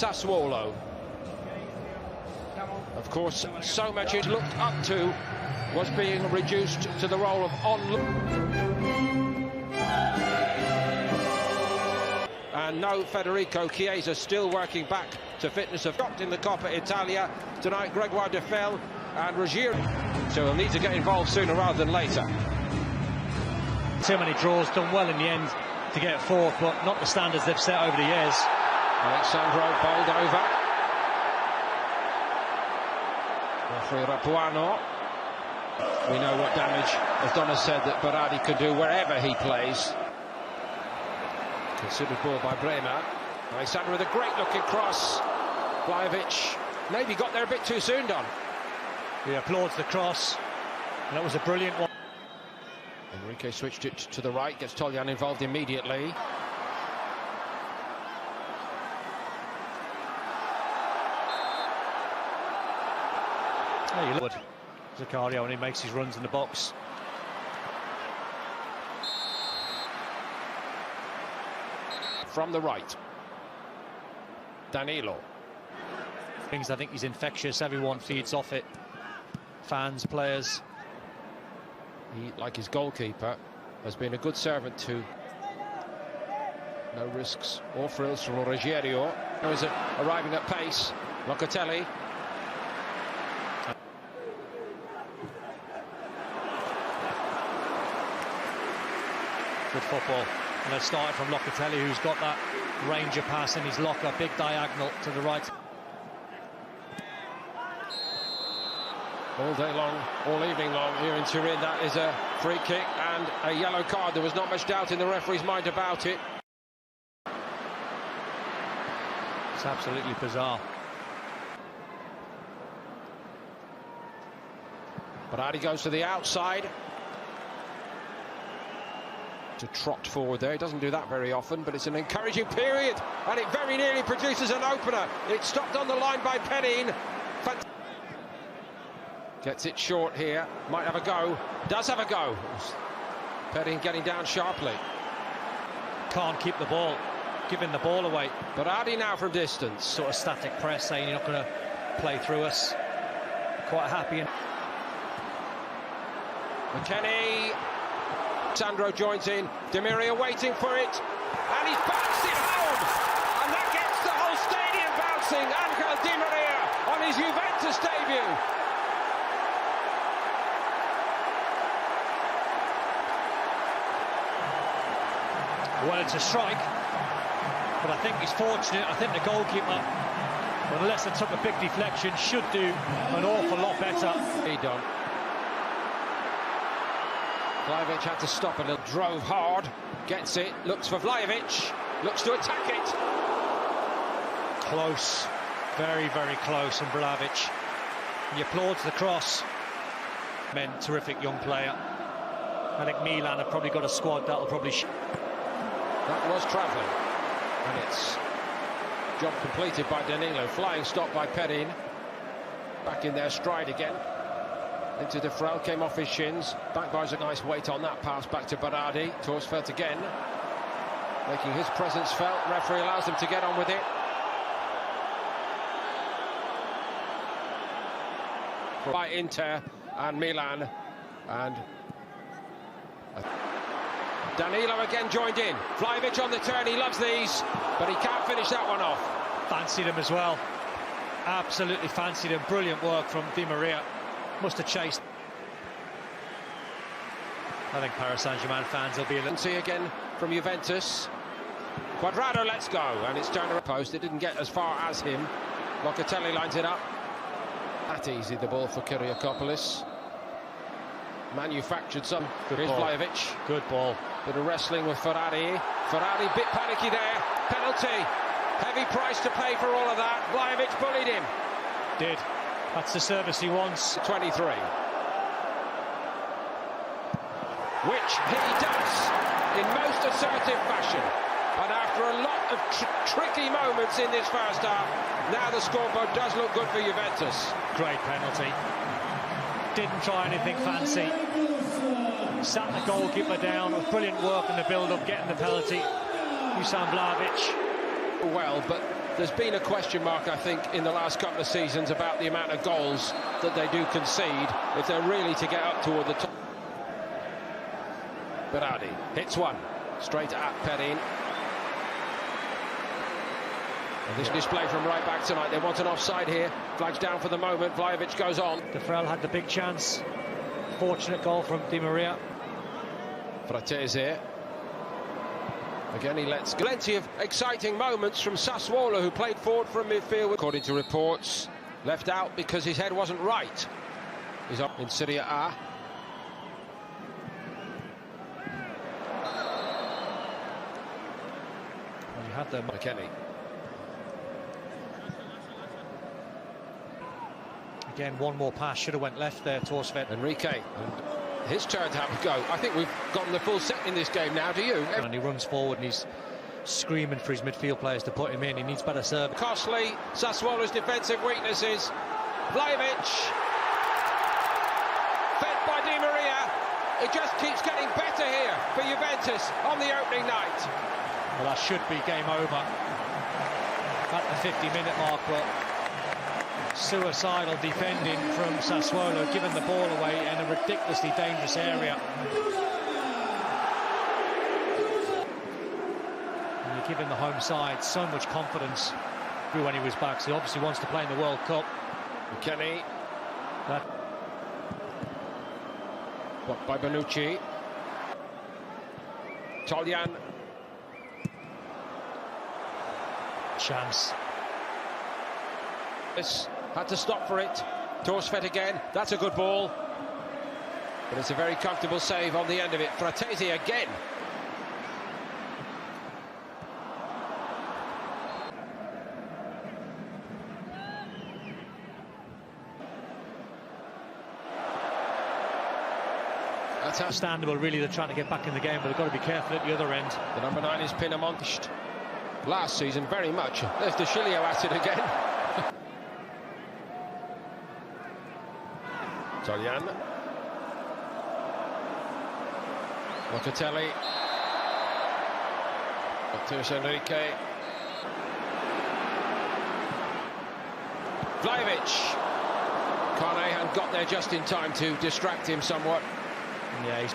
Sassuolo. Of course, so much it looked up to was being reduced to the role of and no Federico Chiesa, still working back to fitness of in the Coppa Italia tonight. Grégoire Defel and Rogier, so he'll need to get involved sooner rather than later. Too many draws, done well in the end to get fourth, but not the standards they've set over the years. Alessandro bowled over. Referee Rapuano. We know what damage, as Donna said, that Berardi can do wherever he plays. Considered ball by Bremer. Alessandro with a great looking cross. Vlahovic maybe got there a bit too soon, Don. He applauds the cross, and that was a brilliant one. Enrique switched it to the right, gets Toljan involved immediately. Oh, you look at Zaccario when he makes his runs in the box. From the right, Danilo. I think he's infectious, everyone feeds off it. Fans, players. He, like his goalkeeper, has been a good servant to no risks or frills from Ruggiero. Is arriving at pace. Locatelli. Good football. And it started from Locatelli, who's got that ranger pass in his locker, big diagonal to the right. All day long, all evening long here in Turin, that is a free kick and a yellow card. There was not much doubt in the referee's mind about it. It's absolutely bizarre. Berardi goes to the outside. To trot forward there, he doesn't do that very often, but it's an encouraging period, and it very nearly produces an opener. It's stopped on the line by Perin. Gets it short here, might have a go, does have a go. Perin getting down sharply. Can't keep the ball, giving the ball away. Berardi now from distance. Sort of static press, saying you're not going to play through us. Quite happy. McKennie. Sandro joins in, Di Maria waiting for it, and he's bounced it home, and that gets the whole stadium bouncing. Angel Di Maria on his Juventus debut. Well, it's a strike, but I think he's fortunate. I think the goalkeeper, unless it took a big deflection, should do an awful lot better. He done. Vlahovic had to stop a little, drove hard, gets it, looks for Vlahovic, looks to attack it. Close, very, very close from Vlahovic. He applauds the cross. Terrific young player. I think Milan have probably got a squad that'll probably... That was travelling, and it's job completed by Danilo. Flying stop by Perin. Back in their stride again. Into Defrel, came off his shins. Back buys a nice weight on that pass back to Berardi. Torsfeldt again, making his presence felt. Referee allows them to get on with it. By Inter and Milan, and Danilo again joined in. Vlahovic on the turn, he loves these, but he can't finish that one off. Fancied him as well. Absolutely fancied him. Brilliant work from Di Maria. Must have chased. I think Paris Saint-Germain fans will be a little... See again from Juventus. Cuadrado lets go, and it's turned to a post. It didn't get as far as him. Locatelli lines it up. That easy, the ball for Kyriakopoulos. Manufactured some. Here's Vlahovic. Good ball. Bit of wrestling with Ferrari. Ferrari bit panicky there. Penalty. Heavy price to pay for all of that. Vlahovic bullied him. Did. That's the service he wants. 23. Which he does in most assertive fashion. And after a lot of tricky moments in this first half, now the scoreboard does look good for Juventus. Great penalty. Didn't try anything fancy. Sat the goalkeeper down with brilliant work in the build-up, getting the penalty. Dusan Vlahovic. Well, but There's been a question mark, I think, in the last couple of seasons about the amount of goals that they do concede if they're really to get up toward the top. Berardi hits one straight at Perin. And this display from right back tonight. They want an offside here. Flags down for the moment. Vlahovic goes on. Frel had the big chance. Fortunate goal from Di Maria. Frattesi. Again, he lets go. Plenty of exciting moments from Sassuolo, who played forward from midfield. According to reports, left out because his head wasn't right. He's up in Serie A. Well, you had them. McKennie. Again, one more pass, should have went left there, Jᴜventᴜľz. Enrique, and his turn to have a go. I think we've gotten the full set in this game now, do you? And he runs forward and he's screaming for his midfield players to put him in. He needs better service. Costly, Sassuolo's defensive weaknesses. Vlahovic, fed by Di Maria. It just keeps getting better here for Juventus on the opening night. Well, that should be game over at the 50-minute mark, but suicidal defending from Sassuolo, giving the ball away in a ridiculously dangerous area. And you're giving the home side so much confidence through when he was back, so he obviously wants to play in the World Cup. McKennie. Blocked by Bonucci. Toljan. Chance. This had to stop for it. Jᴜventᴜľz again. That's a good ball. But it's a very comfortable save on the end of it. Frattesi again. That's understandable, really. They're trying to get back in the game, but they've got to be careful at the other end. The number 9 is Pinamonti. Last season, very much. There's Jᴜventᴜľz at it again. Toljan. Locatelli. Matheus Enrique. Vlahovic. Carnehan got there just in time to distract him somewhat. Yeah, he's